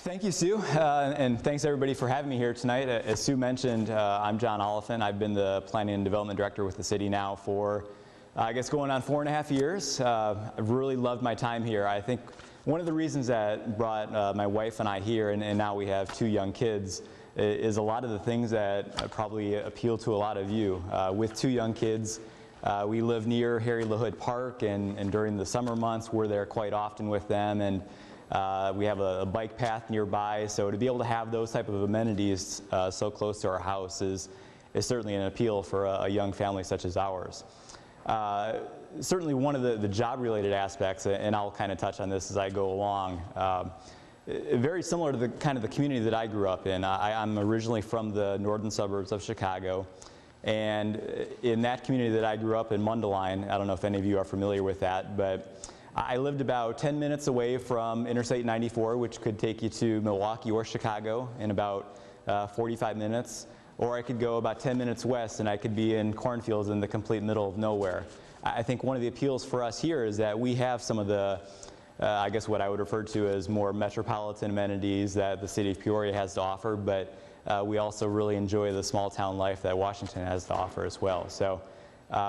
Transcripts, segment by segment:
Thank you, Sue, and thanks everybody for having me here tonight. As Sue mentioned, I'm Jon Oliphant. I've been the Planning and Development Director with the city now for, I guess, going on 4.5 years. I've really loved my time here. I think one of the reasons that brought my wife and I here, and now we have 2 young kids, is a lot of the things that probably appeal to a lot of you. With 2 young kids, we live near Harry LaHood Park, and during the summer months, we're there quite often with them. And we have a bike path nearby, so to be able to have those type of amenities so close to our house is certainly an appeal for a young family such as ours. Certainly one of the job-related aspects, and I'll kind of touch on this as I go along, very similar to the kind of the community that I grew up in. I'm originally from the northern suburbs of Chicago, and in that community that I grew up in, Mundelein, I don't know if any of you are familiar with that, but I lived about 10 minutes away from Interstate 94, which could take you to Milwaukee or Chicago in about 45 minutes. Or I could go about 10 minutes west and I could be in cornfields in the complete middle of nowhere. I think one of the appeals for us here is that we have some of the, I guess what I would refer to as more metropolitan amenities that the city of Peoria has to offer, but we also really enjoy the small town life that Washington has to offer as well. So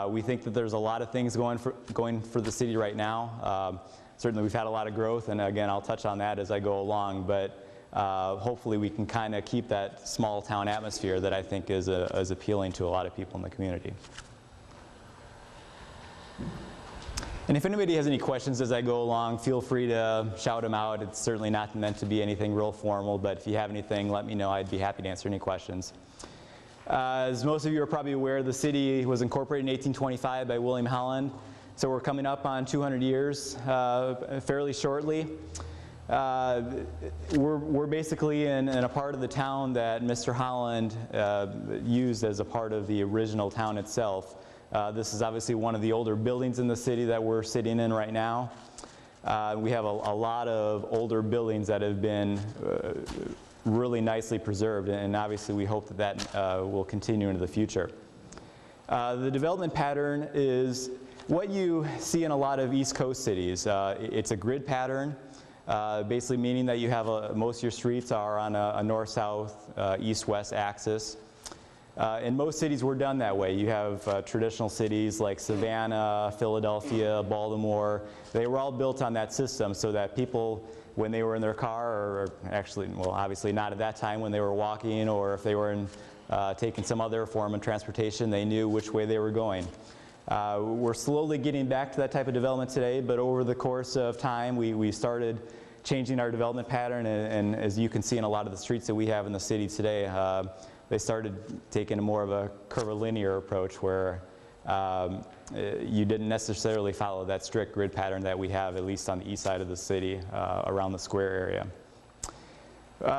we think that there's a lot of things going for the city right now. Certainly we've had a lot of growth, and again I'll touch on that as I go along, but hopefully we can kind of keep that small town atmosphere that I think is appealing to a lot of people in the community. And if anybody has any questions as I go along, feel free to shout them out. It's certainly not meant to be anything real formal, but if you have anything, let me know. I'd be happy to answer any questions. As most of you are probably aware, the city was incorporated in 1825 by William Holland, so we're coming up on 200 years fairly shortly. We're basically in a part of the town that Mr. Holland used as a part of the original town itself. This is obviously one of the older buildings in the city that we're sitting in right now. We have a lot of older buildings that have been really nicely preserved, and obviously we hope that will continue into the future. The development pattern is what you see in a lot of East Coast cities. It's a grid pattern, basically meaning that you have most of your streets are on a north-south, east-west axis. In most cities we're done that way. You have traditional cities like Savannah, Philadelphia, Baltimore. They were all built on that system so that people, when they were in their car, or actually, well, obviously not at that time, when they were walking or if they were taking some other form of transportation, they knew which way they were going. We're slowly getting back to that type of development today, but over the course of time, we started changing our development pattern, and as you can see in a lot of the streets that we have in the city today, they started taking a more of a curvilinear approach where you didn't necessarily follow that strict grid pattern that we have, at least on the east side of the city, around the square area.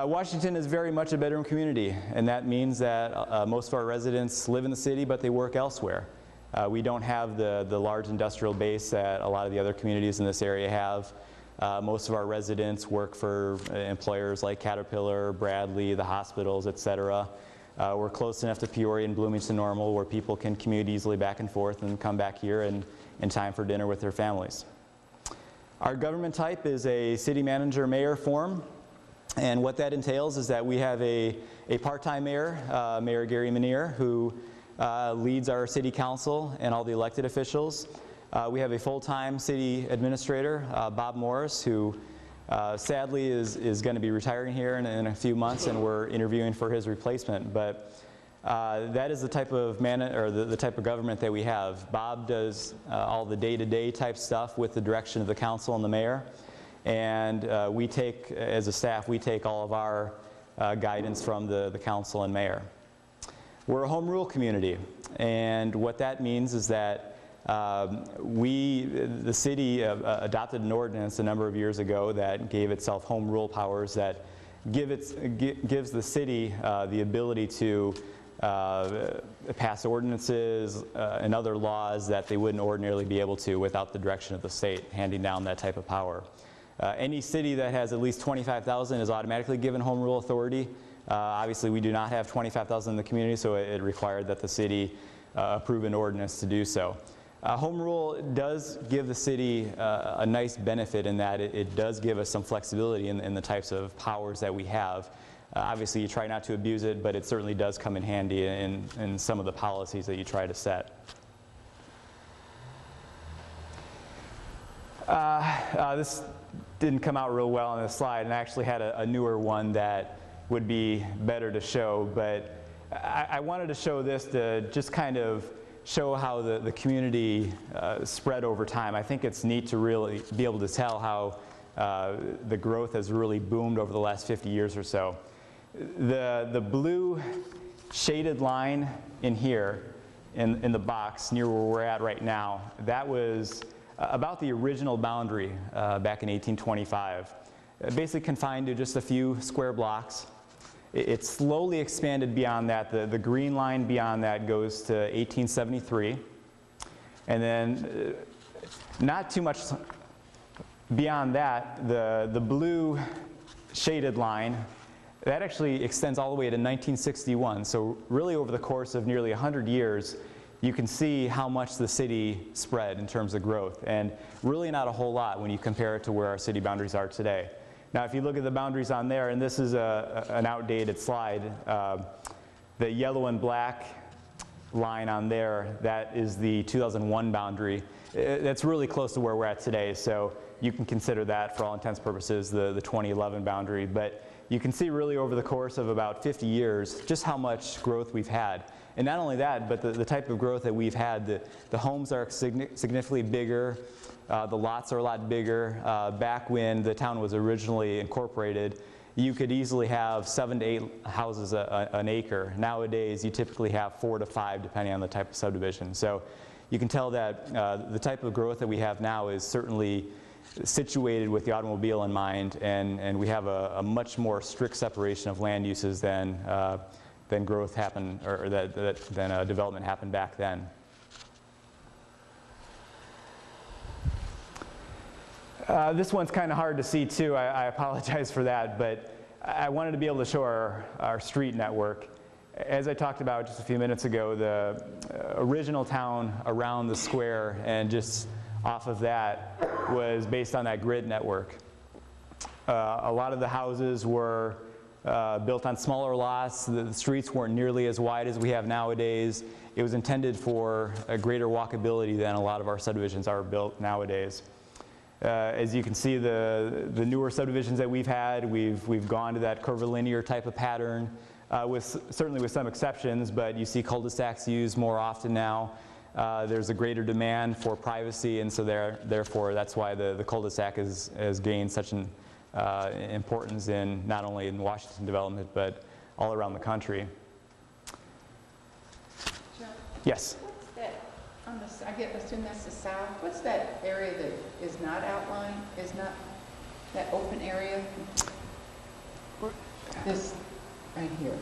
Washington is very much a bedroom community, and that means that most of our residents live in the city, but they work elsewhere. We don't have the large industrial base that a lot of the other communities in this area have. Most of our residents work for employers like Caterpillar, Bradley, the hospitals, etc. We're close enough to Peoria and Bloomington Normal where people can commute easily back and forth and come back here in time for dinner with their families. Our government type is a city manager-mayor form, and what that entails is that we have a part-time mayor, Mayor Gary Menier, who leads our city council and all the elected officials. We have a full-time city administrator, Bob Morris, who sadly is going to be retiring here in a few months, and we're interviewing for his replacement. But that is the type of the type of government that we have. Bob does all the day-to-day type stuff with the direction of the council and the mayor, and we take, as a staff, we take all of our guidance from the council and mayor. We're a home rule community, and what that means is that the city adopted an ordinance a number of years ago that gave itself home rule powers that gives the city the ability to pass ordinances and other laws that they wouldn't ordinarily be able to without the direction of the state handing down that type of power. Any city that has at least 25,000 is automatically given home rule authority. Obviously we do not have 25,000 in the community, so it required that the city approve an ordinance to do so. Home rule does give the city a nice benefit in that it does give us some flexibility in the types of powers that we have. Obviously, you try not to abuse it, but it certainly does come in handy in some of the policies that you try to set. This didn't come out real well on this slide, and I actually had a newer one that would be better to show, but I wanted to show this to just kind of show how the community spread over time. I think it's neat to really be able to tell how the growth has really boomed over the last 50 years or so. The blue shaded line in here, in the box near where we're at right now, that was about the original boundary back in 1825. Basically confined to just a few square blocks. It slowly expanded beyond that. The green line beyond that goes to 1873. And then not too much beyond that, the blue shaded line, that actually extends all the way to 1961. So really over the course of nearly 100 years, you can see how much the city spread in terms of growth. And really not a whole lot when you compare it to where our city boundaries are today. Now if you look at the boundaries on there, and this is an outdated slide, the yellow and black line on there, that is the 2001 boundary. That's really close to where we're at today, so you can consider that for all intents and purposes the 2011 boundary. But you can see really over the course of about 50 years just how much growth we've had. And not only that, but the type of growth that we've had, the homes are significantly bigger, the lots are a lot bigger. Back when the town was originally incorporated, you could easily have 7 to 8 houses an acre. Nowadays, you typically have 4 to 5 depending on the type of subdivision. So you can tell that the type of growth that we have now is certainly situated with the automobile in mind, and we have a much more strict separation of land uses than growth happened, or than development happened back then. This one's kind of hard to see too. I apologize for that, but I wanted to be able to show our street network. As I talked about just a few minutes ago, the original town around the square and just off of that was based on that grid network. A lot of the houses were built on smaller lots. The streets weren't nearly as wide as we have nowadays. It was intended for a greater walkability than a lot of our subdivisions are built nowadays. As you can see, the newer subdivisions that we've had, we've gone to that curvilinear type of pattern, certainly with some exceptions, but you see cul-de-sacs used more often now. There's a greater demand for privacy, and so therefore that's why the cul-de-sac has gained such an importance in not only in Washington development, but all around the country. John, yes? what's that, I assume that's the south. What's that area that is not outlined, is not that open area? This right here.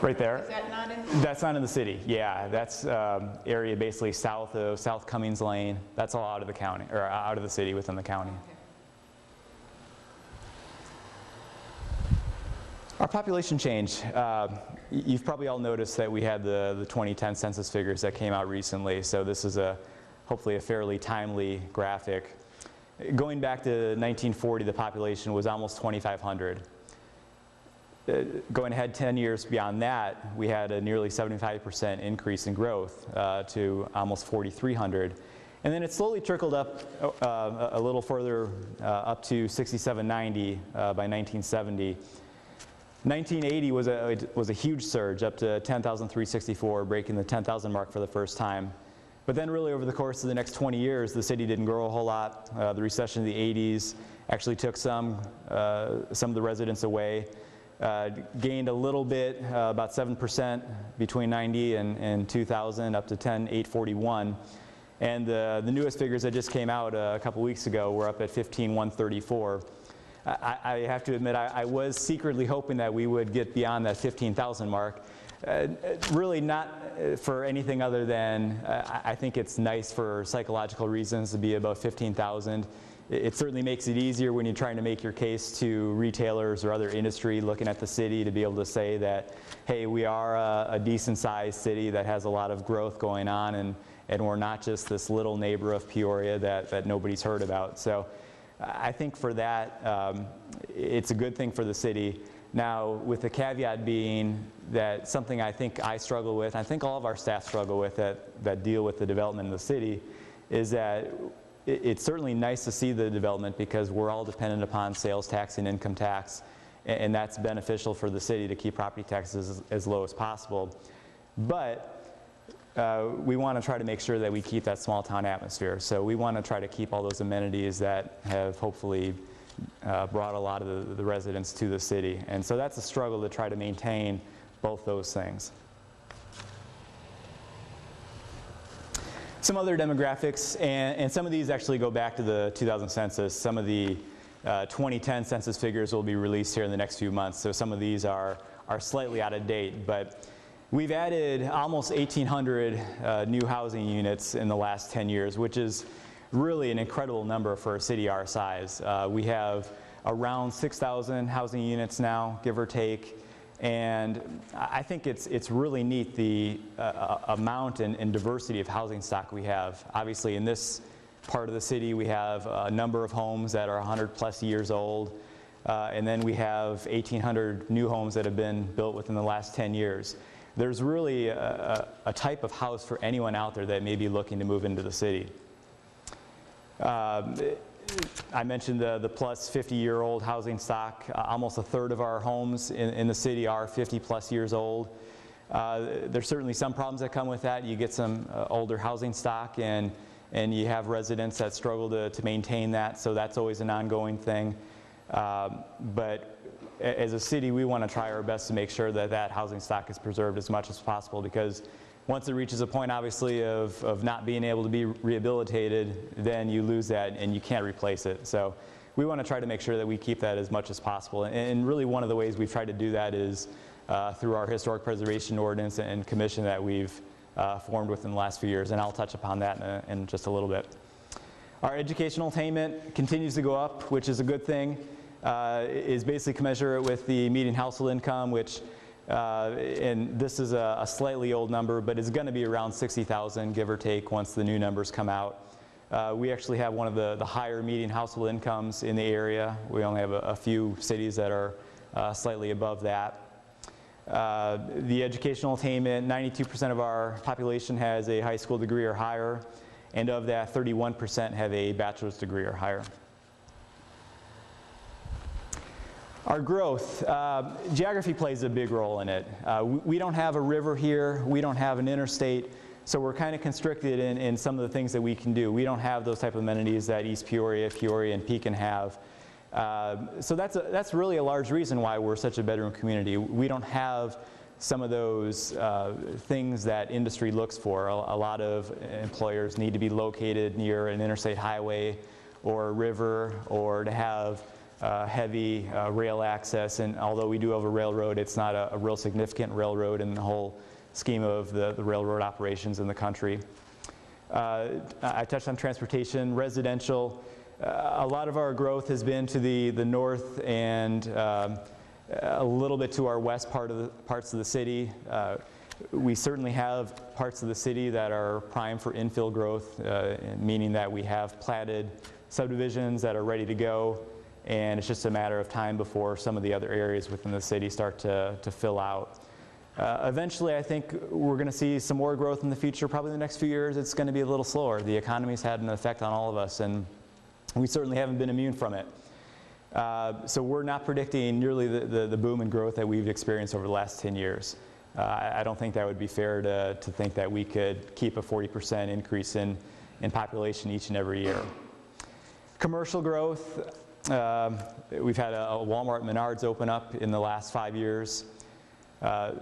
Right there? Is that not in? That's not in the city. Yeah, that's area basically south of South Cummings Lane. That's all out of the county, or out of the city within the county. Okay. Our population change. You've probably all noticed that we had the 2010 census figures that came out recently. So this is hopefully a fairly timely graphic. Going back to 1940, the population was almost 2,500. Going ahead 10 years beyond that, we had a nearly 75% increase in growth to almost 4,300. And then it slowly trickled up a little further up to 6,790 by 1970. 1980 was a huge surge up to 10,364, breaking the 10,000 mark for the first time. But then really over the course of the next 20 years, the city didn't grow a whole lot. The recession of the 80s actually took some of the residents away. Gained a little bit, about 7% between 90 and 2000, up to 10,841. And the newest figures that just came out a couple weeks ago were up at 15,134. I have to admit, I was secretly hoping that we would get beyond that 15,000 mark. Really not for anything other than I think it's nice for psychological reasons to be above 15,000. It certainly makes it easier when you're trying to make your case to retailers or other industry looking at the city to be able to say that, hey, we are a decent sized city that has a lot of growth going on, and and we're not just this little neighbor of Peoria that nobody's heard about. So I think for that, it's a good thing for the city. Now, with the caveat being that something I think I struggle with, I think all of our staff struggle with that deal with the development in the city, is that it's certainly nice to see the development because we're all dependent upon sales tax and income tax, and that's beneficial for the city to keep property taxes as low as possible. But we want to try to make sure that we keep that small town atmosphere. So we want to try to keep all those amenities that have hopefully brought a lot of the residents to the city. And so that's a struggle to try to maintain both those things. Some other demographics, and some of these actually go back to the 2000 census. Some of the 2010 census figures will be released here in the next few months, so some of these are slightly out of date. But we've added almost 1,800 new housing units in the last 10 years, which is really an incredible number for a city our size. We have around 6,000 housing units now, give or take, and I think it's really neat the amount and diversity of housing stock we have. Obviously in this part of the city we have a number of homes that are 100 plus years old, and then we have 1,800 new homes that have been built within the last 10 years. There's really a type of house for anyone out there that may be looking to move into the city. I mentioned the plus 50-year-old housing stock. Almost a third of our homes in the city are 50 plus years old. There's certainly some problems that come with that. You get some older housing stock, and you have residents that struggle to maintain that, so that's always an ongoing thing. But as a city, we want to try our best to make sure that housing stock is preserved as much as possible, because once it reaches a point, obviously, of not being able to be rehabilitated, then you lose that and you can't replace it. So we want to try to make sure that we keep that as much as possible. And really one of the ways we've tried to do that is through our historic preservation ordinance and commission that we've formed within the last few years, and I'll touch upon that in just a little bit. Our educational attainment continues to go up, which is a good thing. Is basically commensurate with the median household income, which and this is a slightly old number, but it's going to be around 60,000, give or take, once the new numbers come out. We actually have one of the higher median household incomes in the area. We only have a few cities that are slightly above that. The educational attainment, 92% of our population has a high school degree or higher, and of that, 31% have a bachelor's degree or higher. Our growth, geography plays a big role in it. We don't have a river here, we don't have an interstate, so we're kind of constricted in some of the things that we can do. We don't have those type of amenities that East Peoria, and Pekin have. So that's really a large reason why we're such a bedroom community. We don't have some of those things that industry looks for. A lot of employers need to be located near an interstate highway or a river, or to have heavy rail access, and although we do have a railroad, it's not a real significant railroad in the whole scheme of the railroad operations in the country. I touched on transportation, residential. A lot of our growth has been to the north and a little bit to our west parts of the city. We certainly have parts of the city that are prime for infill growth, meaning that we have platted subdivisions that are ready to go, and it's just a matter of time before some of the other areas within the city start to fill out. Eventually, I think we're going to see some more growth in the future. Probably in the next few years, it's going to be a little slower. The economy's had an effect on all of us, and we certainly haven't been immune from it. So we're not predicting nearly the boom in growth that we've experienced over the last 10 years. I don't think that would be fair to think that we could keep a 40% increase in population each and every year. Commercial growth. We've had a Walmart Menards open up in the last 5 years.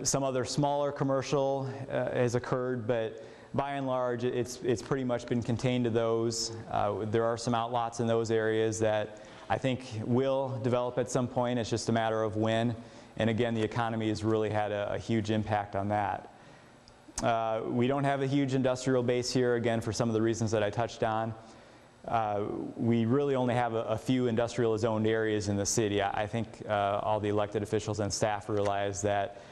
Some other smaller commercial has occurred, but by and large it's pretty much been contained to those. There are some outlots in those areas that I think will develop at some point. It's just a matter of when, and again, the economy has really had a huge impact on that. We don't have a huge industrial base here, again, for some of the reasons that I touched on. We really only have a few industrial zoned areas in the city. I think all the elected officials and staff realize that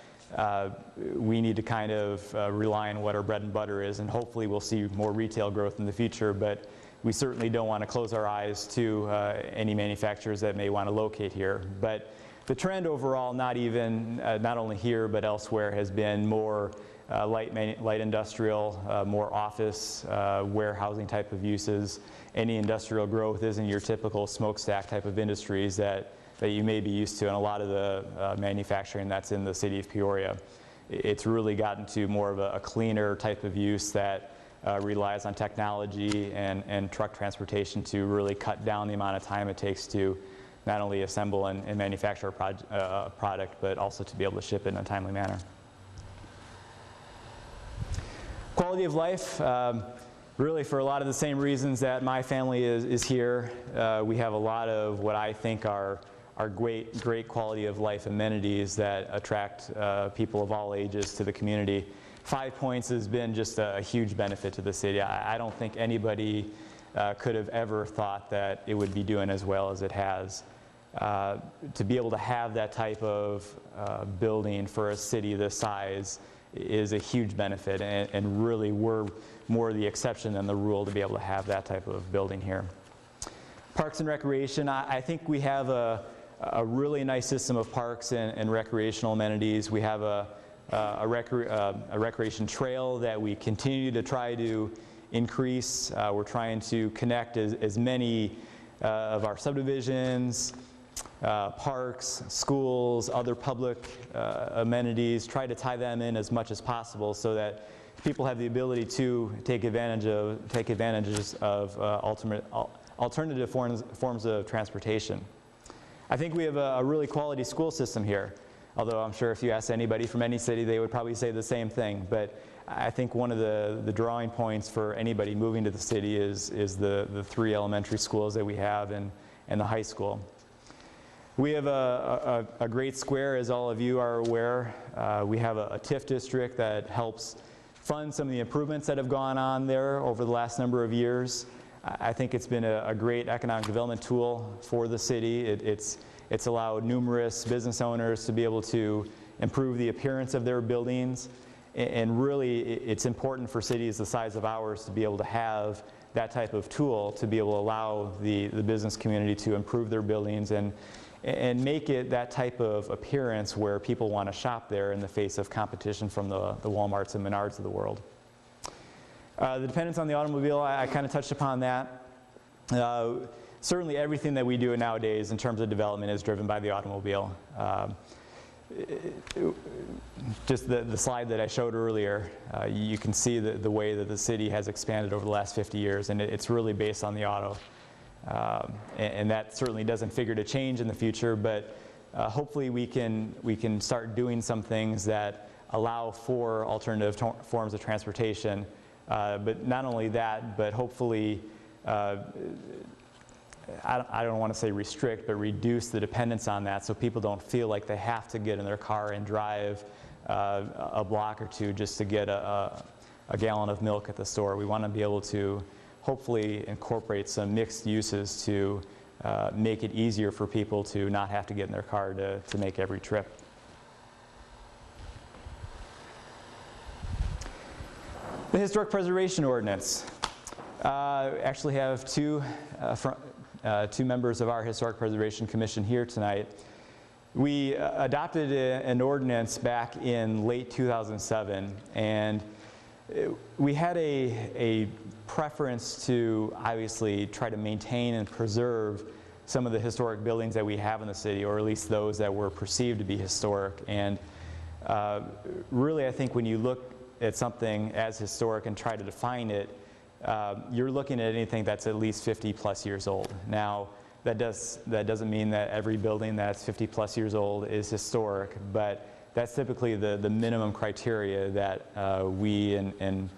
we need to kind of rely on what our bread and butter is, and hopefully we'll see more retail growth in the future, but we certainly don't want to close our eyes to any manufacturers that may want to locate here. But the trend overall, not only here but elsewhere, has been more light industrial, more office, warehousing type of uses. Any industrial growth isn't your typical smokestack type of industries that you may be used to in a lot of the manufacturing that's in the city of Peoria. It's really gotten to more of a cleaner type of use that relies on technology and truck transportation to really cut down the amount of time it takes to not only assemble and manufacture a product, but also to be able to ship it in a timely manner. Quality of life, really for a lot of the same reasons that my family is here. We have a lot of what I think are great quality of life amenities that attract people of all ages to the community. 5 Points has been just a huge benefit to the city. I don't think anybody could have ever thought that it would be doing as well as it has. To be able to have that type of building for a city this size is a huge benefit, and really we're more the exception than the rule to be able to have that type of building here. Parks and recreation, I think we have a really nice system of parks and recreational amenities. We have a recreation trail that we continue to try to increase. We're trying to connect as many of our subdivisions, parks, schools, other public amenities, try to tie them in as much as possible so that people have the ability to take advantages of alternative forms of transportation. I think we have a really quality school system here, although I'm sure if you ask anybody from any city, they would probably say the same thing. But I think one of the drawing points for anybody moving to the city is the 3 elementary schools that we have and the high school. We have a great square, as all of you are aware. We have a TIF district that helps fund some of the improvements that have gone on there over the last number of years. I think it's been a great economic development tool for the city. It's allowed numerous business owners to be able to improve the appearance of their buildings. And really, it's important for cities the size of ours to be able to have that type of tool to be able to allow the business community to improve their buildings and make it that type of appearance where people want to shop there in the face of competition from the Walmarts and Menards of the world. The dependence on the automobile, I kind of touched upon that. Certainly everything that we do nowadays in terms of development is driven by the automobile. Just the slide that I showed earlier, you can see the way that the city has expanded over the last 50 years, and it's really based on the auto. And that certainly doesn't figure to change in the future, but hopefully we can start doing some things that allow for alternative forms of transportation. But not only that, but hopefully, I don't want to say restrict, but reduce the dependence on that so people don't feel like they have to get in their car and drive a block or two just to get a gallon of milk at the store. We want to be able to hopefully incorporate some mixed uses to make it easier for people to not have to get in their car to make every trip. The Historic Preservation Ordinance. Actually have two members of our Historic Preservation Commission here tonight. We adopted an ordinance back in late 2007, and we had a preference to obviously try to maintain and preserve some of the historic buildings that we have in the city, or at least those that were perceived to be historic. And really, I think when you look at something as historic and try to define it, you're looking at anything that's at least 50 plus years old. Now, that doesn't mean that every building that's 50 plus years old is historic, but that's typically the minimum criteria that we and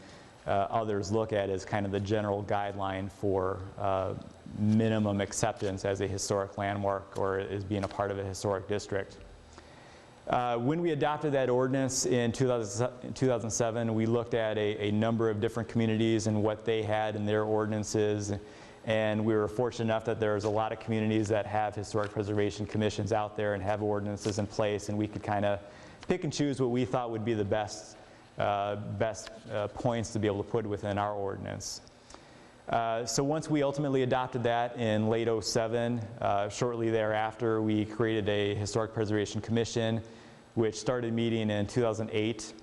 others look at as kind of the general guideline for minimum acceptance as a historic landmark or as being a part of a historic district. When we adopted that ordinance in 2007, we looked at a number of different communities and what they had in their ordinances, and we were fortunate enough that there's a lot of communities that have historic preservation commissions out there and have ordinances in place, and we could kind of pick and choose what we thought would be the best points to be able to put within our ordinance. So once we ultimately adopted that in late '07, shortly thereafter we created a Historic Preservation Commission, which started meeting in 2008.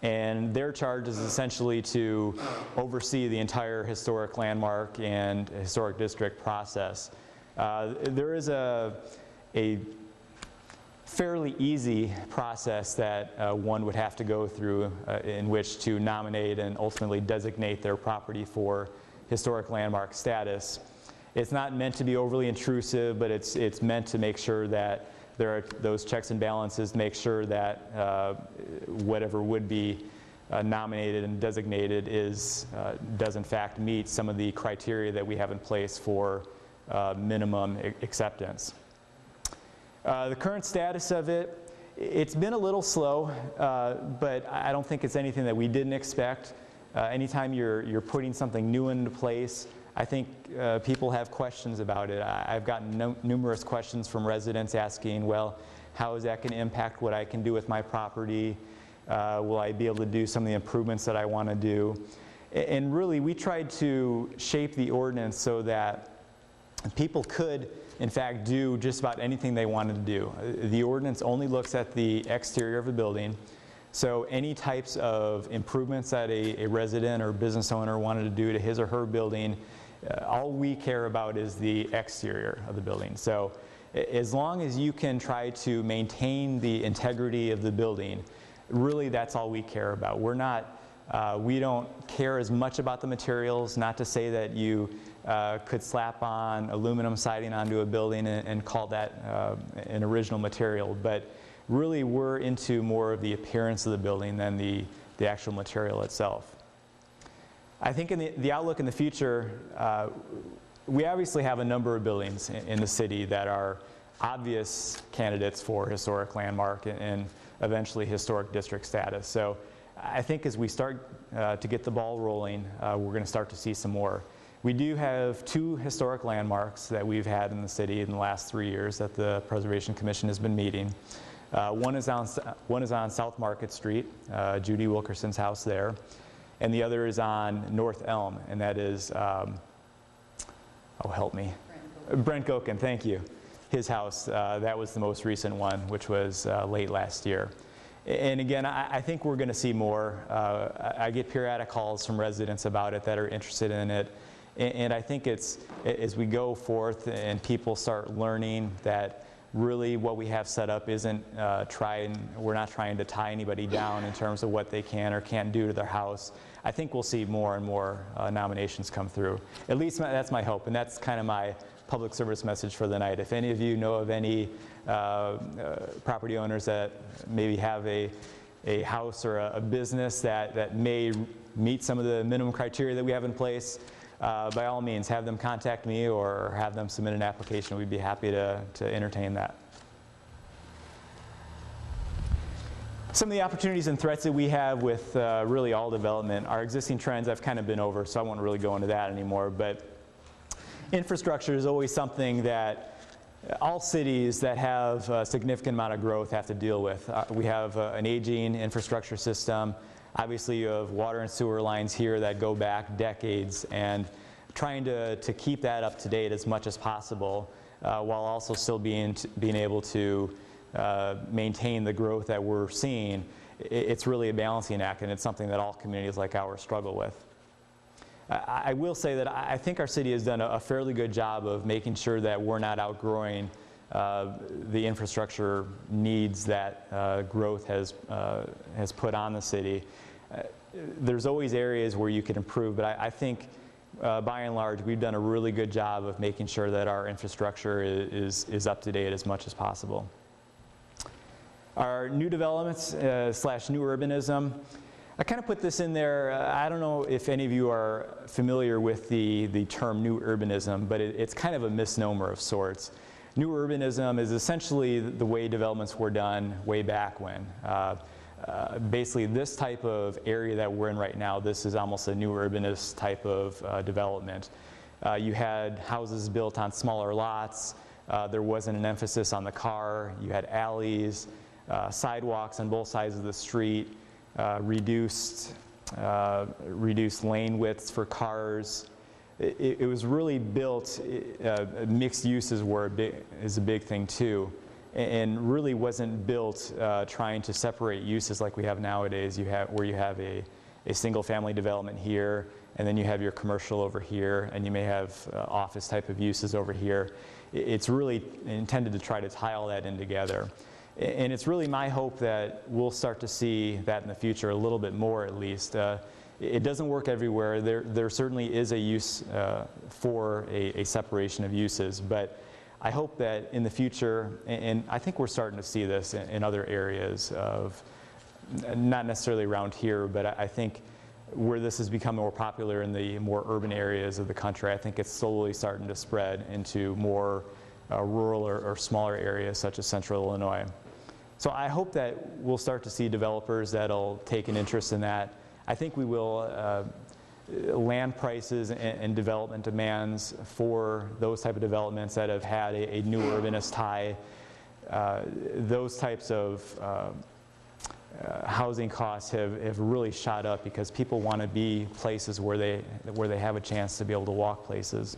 And their charge is essentially to oversee the entire historic landmark and historic district process. There is a fairly easy process that one would have to go through in which to nominate and ultimately designate their property for historic landmark status. It's not meant to be overly intrusive, but it's meant to make sure that there are those checks and balances to make sure that whatever would be nominated and designated does in fact meet some of the criteria that we have in place for minimum acceptance. The current status of it, it's been a little slow, but I don't think it's anything that we didn't expect. Anytime you're putting something new into place, I think people have questions about it. I've gotten numerous questions from residents asking, well, how is that going to impact what I can do with my property? Will I be able to do some of the improvements that I want to do? And really, we tried to shape the ordinance so that people could, in fact, do just about anything they wanted to do. The ordinance only looks at the exterior of a building. So any types of improvements that a resident or business owner wanted to do to his or her building, all we care about is the exterior of the building. So as long as you can try to maintain the integrity of the building, really that's all we care about. We don't care as much about the materials, not to say that you could slap on aluminum siding onto a building and call that an original material, but really we're into more of the appearance of the building than the actual material itself. I think in the outlook in the future, we obviously have a number of buildings in the city that are obvious candidates for historic landmark and eventually historic district status. So I think as we start to get the ball rolling, we're going to start to see some more. We do have 2 historic landmarks that we've had in the city in the last 3 years that the Preservation Commission has been meeting. One is on South Market Street, Judy Wilkerson's house there, and the other is on North Elm, and that is, oh help me, Brent Gokin, thank you. His house, that was the most recent one, which was late last year. And again, I think we're going to see more. I get periodic calls from residents about it that are interested in it. And I think it's, as we go forth and people start learning that really what we have set up isn't we're not trying to tie anybody down in terms of what they can or can't do to their house. I think we'll see more and more nominations come through. At least that's my hope, and that's kind of my public service message for the night. If any of you know of any property owners that maybe have a house or a business that may meet some of the minimum criteria that we have in place, by all means, have them contact me or have them submit an application. We'd be happy to entertain that. Some of the opportunities and threats that we have with really all development, our existing trends I've kind of been over, so I won't really go into that anymore, but infrastructure is always something that all cities that have a significant amount of growth have to deal with. We have an aging infrastructure system. Obviously, you have water and sewer lines here that go back decades, and trying to keep that up to date as much as possible while also still being able to maintain the growth that we're seeing. It's really a balancing act, and it's something that all communities like ours struggle with. I will say that I think our city has done a fairly good job of making sure that we're not outgrowing the infrastructure needs that growth has put on the city. There's always areas where you can improve, but I think by and large we've done a really good job of making sure that our infrastructure is up to date as much as possible. Our new developments slash new urbanism, I kind of put this in there. I don't know if any of you are familiar with the term new urbanism, but it's kind of a misnomer of sorts. New urbanism is essentially the way developments were done way back when. Basically, this type of area that we're in right now, this is almost a new urbanist type of development. You had houses built on smaller lots. There wasn't an emphasis on the car. You had alleys. sidewalks on both sides of the street, reduced lane widths for cars. It was really built, mixed uses is a big thing too, and really wasn't built trying to separate uses like we have nowadays. Where you have a single family development here, and then you have your commercial over here, and you may have office type of uses over here. It's really intended to try to tie all that in together. And it's really my hope that we'll start to see that in the future a little bit more, at least. It doesn't work everywhere. There certainly is a use for a separation of uses, but I hope that in the future, and I think we're starting to see this in other areas of, not necessarily around here, but I think where this has become more popular in the more urban areas of the country, I think it's slowly starting to spread into more rural or smaller areas such as central Illinois. So I hope that we'll start to see developers that'll take an interest in that. I think we will, land prices and development demands for those type of developments that have had a new urbanist tie, those types of housing costs have really shot up because people want to be places where they have a chance to be able to walk places.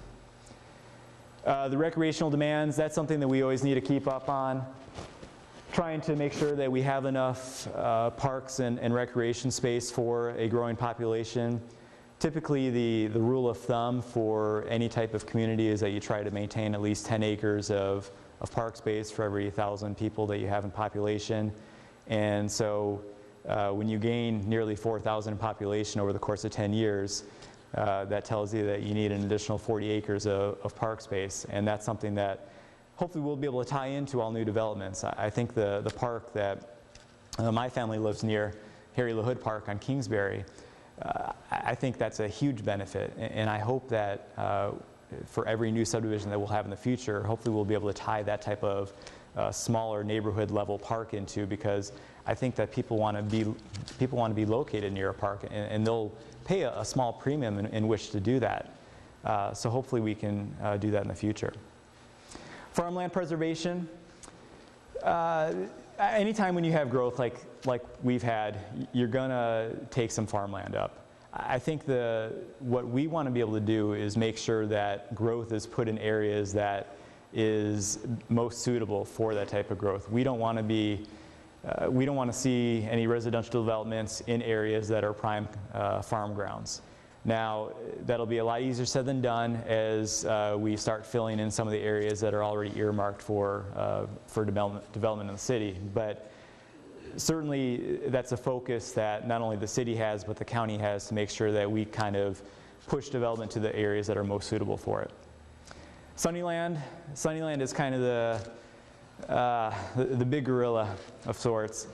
The recreational demands, that's something that we always need to keep up on. Trying to make sure that we have enough parks and recreation space for a growing population. Typically the rule of thumb for any type of community is that you try to maintain at least 10 acres of park space for every 1,000 people that you have in population. And so when you gain nearly 4,000 in population over the course of 10 years, that tells you that you need an additional 40 acres of park space. And that's something that hopefully we'll be able to tie into all new developments. I think the park that my family lives near, Harry LaHood Park on Kingsbury, I think that's a huge benefit. And I hope that for every new subdivision that we'll have in the future, hopefully we'll be able to tie that type of smaller neighborhood level park into, because I think that people want to be located near a park, and they'll pay a small premium in which to do that. So hopefully we can do that in the future. Farmland preservation. Anytime when you have growth like we've had, you're gonna take some farmland up. I think what we want to be able to do is make sure that growth is put in areas that is most suitable for that type of growth. We don't want to see any residential developments in areas that are prime farm grounds. Now, that'll be a lot easier said than done as we start filling in some of the areas that are already earmarked for development in the city. But certainly that's a focus that not only the city has, but the county has, to make sure that we kind of push development to the areas that are most suitable for it. Sunnyland is kind of the big gorilla of sorts.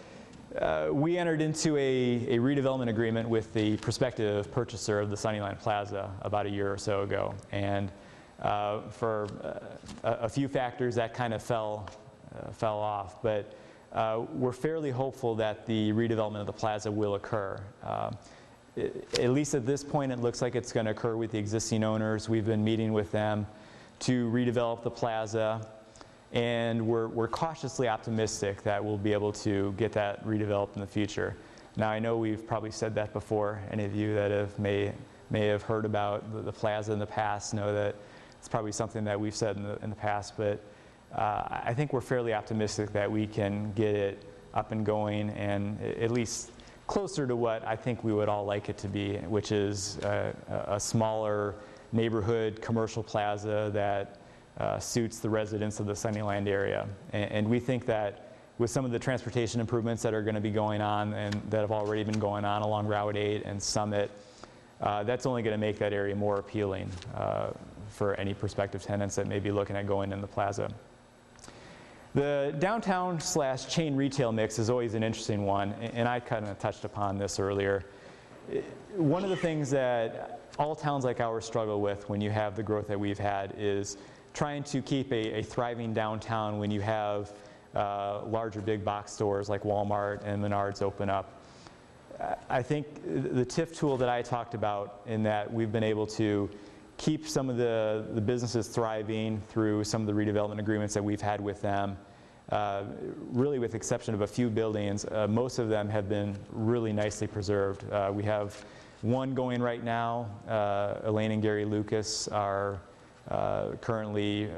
We entered into a redevelopment agreement with the prospective purchaser of the Sunnyland Plaza about a year or so ago, and for a few factors that kind of fell off, but we're fairly hopeful that the redevelopment of the plaza will occur. At least at this point, it looks like it's going to occur with the existing owners. We've been meeting with them to redevelop the plaza, and we're cautiously optimistic that we'll be able to get that redeveloped in the future. Now, I know we've probably said that before. Any of you that may have heard about the plaza in the past know that it's probably something that we've said in the past, but I think we're fairly optimistic that we can get it up and going, and at least closer to what I think we would all like it to be, which is a smaller neighborhood commercial plaza that suits the residents of the Sunnyland area. And we think that with some of the transportation improvements that are going to be going on and that have already been going on along Route 8 and Summit, that's only going to make that area more appealing for any prospective tenants that may be looking at going in the plaza. The downtown/chain retail mix is always an interesting one, and I kind of touched upon this earlier. One of the things that all towns like ours struggle with when you have the growth that we've had is trying to keep a thriving downtown when you have larger big box stores like Walmart and Menards open up. I think the TIF tool that I talked about, in that we've been able to keep some of the businesses thriving through some of the redevelopment agreements that we've had with them, really with the exception of a few buildings, most of them have been really nicely preserved. We have one going right now. Elaine and Gary Lucas are currently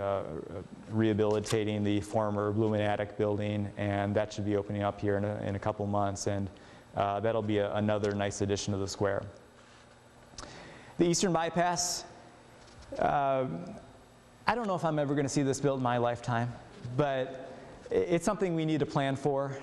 rehabilitating the former Blooming Attic building, and that should be opening up here in a couple months, and that'll be another nice addition to the square. The Eastern Bypass, I don't know if I'm ever going to see this built in my lifetime, but it's something we need to plan for.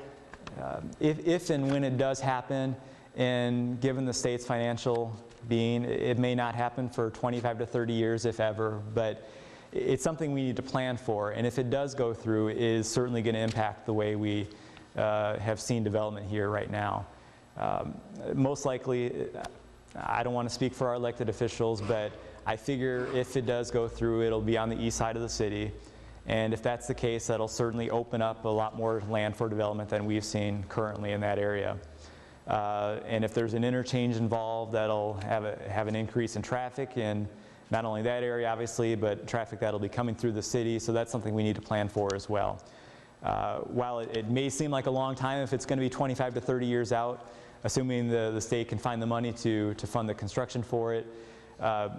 If and when it does happen, and given the state's financial being, it may not happen for 25 to 30 years, if ever, but it's something we need to plan for. And if it does go through, it is certainly going to impact the way we have seen development here right now. Most likely, I don't want to speak for our elected officials, but I figure if it does go through, it'll be on the east side of the city. And if that's the case, that'll certainly open up a lot more land for development than we've seen currently in that area. And if there's an interchange involved, that'll have an increase in traffic in not only that area, obviously, but traffic that'll be coming through the city. So that's something we need to plan for as well. While it may seem like a long time, if it's going to be 25 to 30 years out, assuming the state can find the money to fund the construction for it,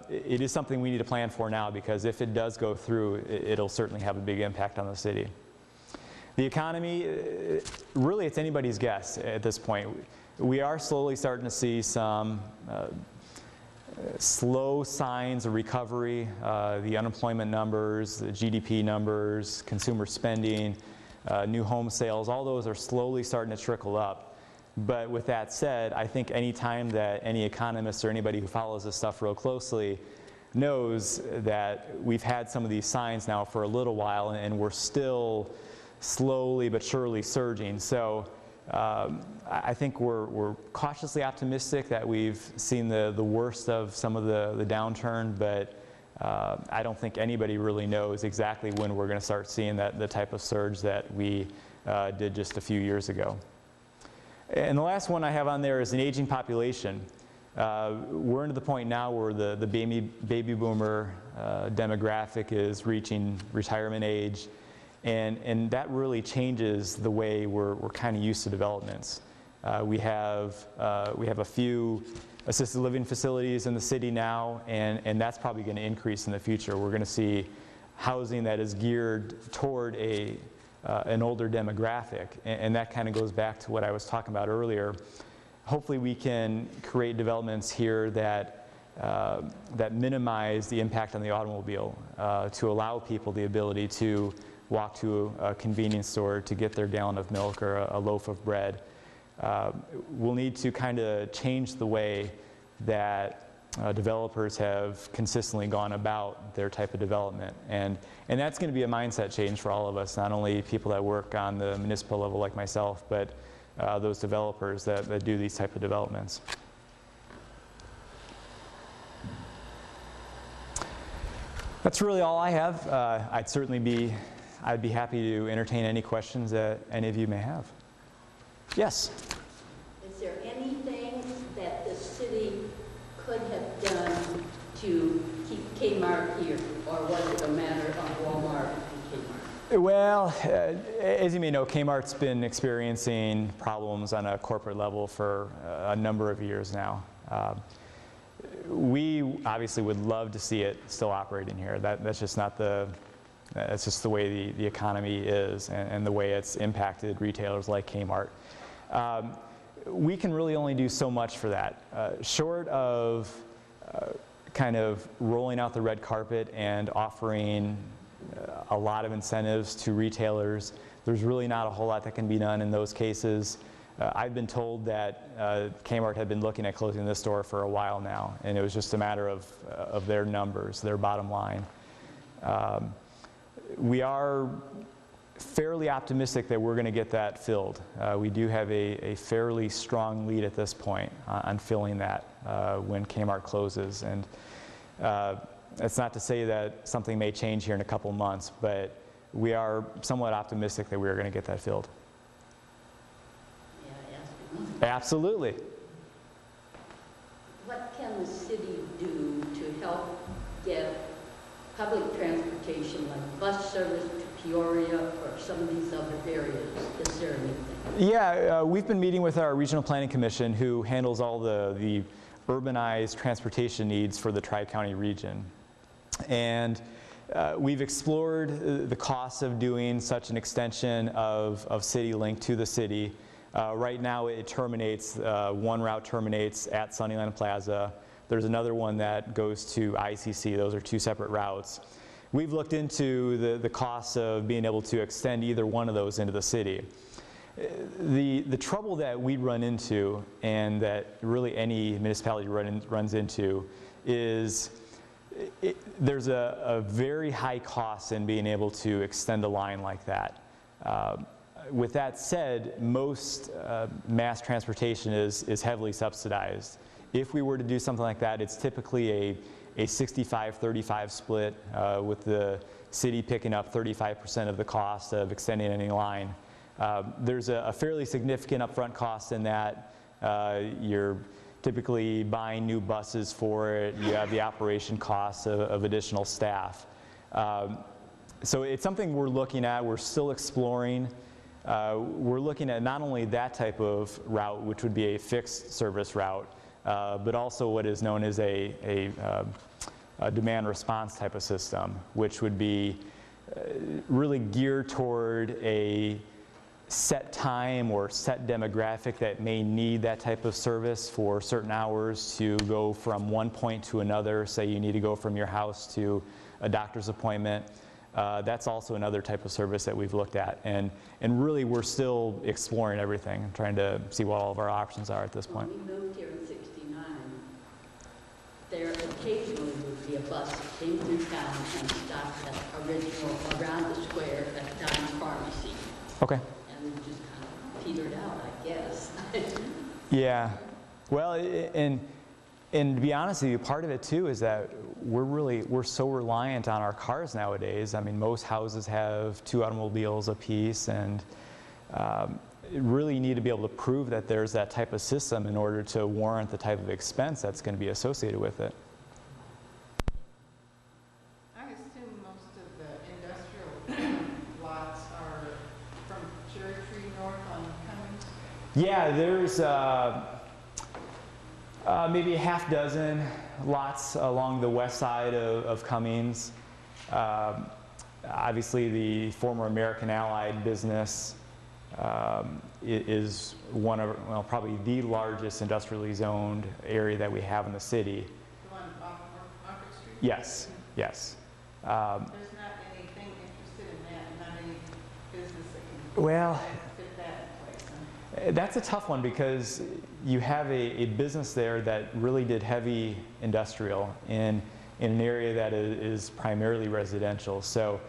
it is something we need to plan for now, because if it does go through, it'll certainly have a big impact on the city. The economy, really it's anybody's guess at this point. We are slowly starting to see some slow signs of recovery. The unemployment numbers, the GDP numbers, consumer spending, new home sales, all those are slowly starting to trickle up. But with that said, I think any time that any economist or anybody who follows this stuff real closely knows that we've had some of these signs now for a little while, and we're still slowly but surely surging. So I think we're cautiously optimistic that we've seen the worst of some of the downturn, but I don't think anybody really knows exactly when we're going to start seeing the type of surge that we did just a few years ago. And the last one I have on there is an aging population. We're into the point now where the baby boomer demographic is reaching retirement age, and that really changes the way we're kind of used to developments. We have a few assisted living facilities in the city now, and that's probably going to increase in the future. We're going to see housing that is geared toward an older demographic, and that kind of goes back to what I was talking about earlier. Hopefully we can create developments here that minimize the impact on the automobile, to allow people the ability to walk to a convenience store to get their gallon of milk or a loaf of bread. We'll need to kind of change the way that developers have consistently gone about their type of development. And that's going to be a mindset change for all of us, not only people that work on the municipal level like myself, but those developers that do these type of developments. That's really all I have. I'd be happy to entertain any questions that any of you may have. Yes? Is there anything that the city could have done to keep Kmart here, or was it a matter of Walmart and Kmart? Well, as you may know, Kmart's been experiencing problems on a corporate level for a number of years now. We obviously would love to see it still operating here. That's just not that's just the way the economy is, and the way it's impacted retailers like Kmart. We can really only do so much for that. Short of kind of rolling out the red carpet and offering a lot of incentives to retailers, there's really not a whole lot that can be done in those cases. I've been told that Kmart had been looking at closing this store for a while now, and it was just a matter of their numbers, their bottom line. We are fairly optimistic that we're going to get that filled. We do have a fairly strong lead at this point on filling that when Kmart closes. And it's not to say that something may change here in a couple months, but we are somewhat optimistic that we are going to get that filled. May I ask you one? Absolutely. What can the city do to help get public transportation, like bus service to Peoria or some of these other areas? Is there anything? Yeah, we've been meeting with our Regional Planning Commission, who handles all the urbanized transportation needs for the Tri-County region. And we've explored the costs of doing such an extension of CityLink to the city. Right now it terminates, one route terminates at Sunnyland Plaza. There's another one that goes to ICC. Those are two separate routes. We've looked into the costs of being able to extend either one of those into the city. The trouble that we run into, and that really any municipality runs into, is there's a very high cost in being able to extend a line like that. With that said, most mass transportation is heavily subsidized. If we were to do something like that, it's typically a 65-35 split, with the city picking up 35% of the cost of extending any line. There's a fairly significant upfront cost in that. You're typically buying new buses for it. You have the operation costs of additional staff. So it's something we're looking at. We're still exploring. We're looking at not only that type of route, which would be a fixed service route, but also what is known as a demand response type of system, which would be really geared toward a set time or set demographic that may need that type of service for certain hours to go from one point to another. Say you need to go from your house to a doctor's appointment. That's also another type of service that we've looked at. And really we're still exploring everything, trying to see what all of our options are at this point. When we moved here in '69, there occasionally would be a bus that came through town and stopped at original around the square at Diamond Pharmacy. Okay. And we just kind of petered out, I guess. Yeah. Well, and to be honest with you, part of it too is that we're so reliant on our cars nowadays. I mean, most houses have 2 automobiles apiece, and really need to be able to prove that there's that type of system in order to warrant the type of expense that's going to be associated with it. I assume most of the industrial lots are from Cherry Tree north on Cummings? Yeah, there's maybe a half dozen lots along the west side of Cummings. Obviously, the former American Allied business is one of, well, probably the largest industrially zoned area that we have in the city. The one off Market Street? Yes, yes. There's not anything interested in that, not any business that can Well, fit that in place, huh? that's a tough one because you have a business there that really did heavy industrial in an area that is primarily residential. So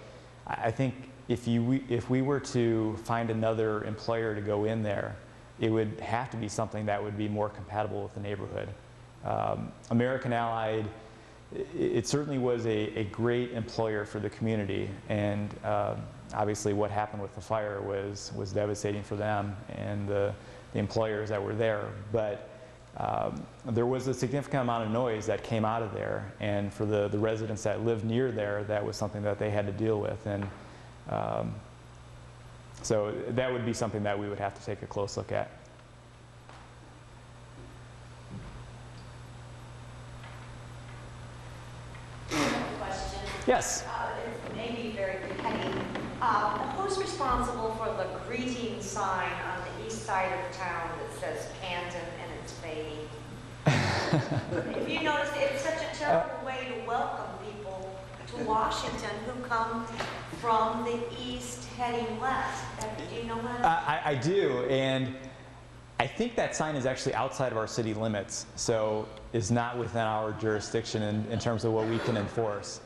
I think if we were to find another employer to go in there, it would have to be something that would be more compatible with the neighborhood. American Allied, it certainly was a great employer for the community, and obviously what happened with the fire was devastating for them and the employers that were there. But there was a significant amount of noise that came out of there, and for the residents that lived near there, that was something that they had to deal with. And so that would be something that we would have to take a close look at. Question. Yes. It may be very petty. Who's responsible for the greeting sign on the east side of town that says Canton and it's fading? If you notice, it's such a terrible way to welcome people to Washington who come from the east heading west. Do you know what? I do, and I think that sign is actually outside of our city limits, so is not within our jurisdiction in terms of what we can enforce.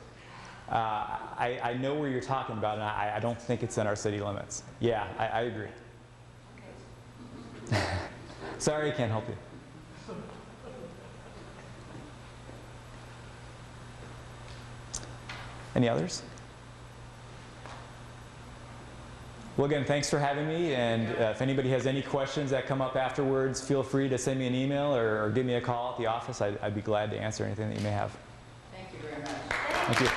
I know where you're talking about, and I don't think it's in our city limits. Yeah, I agree. Okay. Sorry, I can't help you. Any others? Well, again, thanks for having me, and if anybody has any questions that come up afterwards, feel free to send me an email or give me a call at the office. I'd be glad to answer anything that you may have. Thank you very much. Thank you.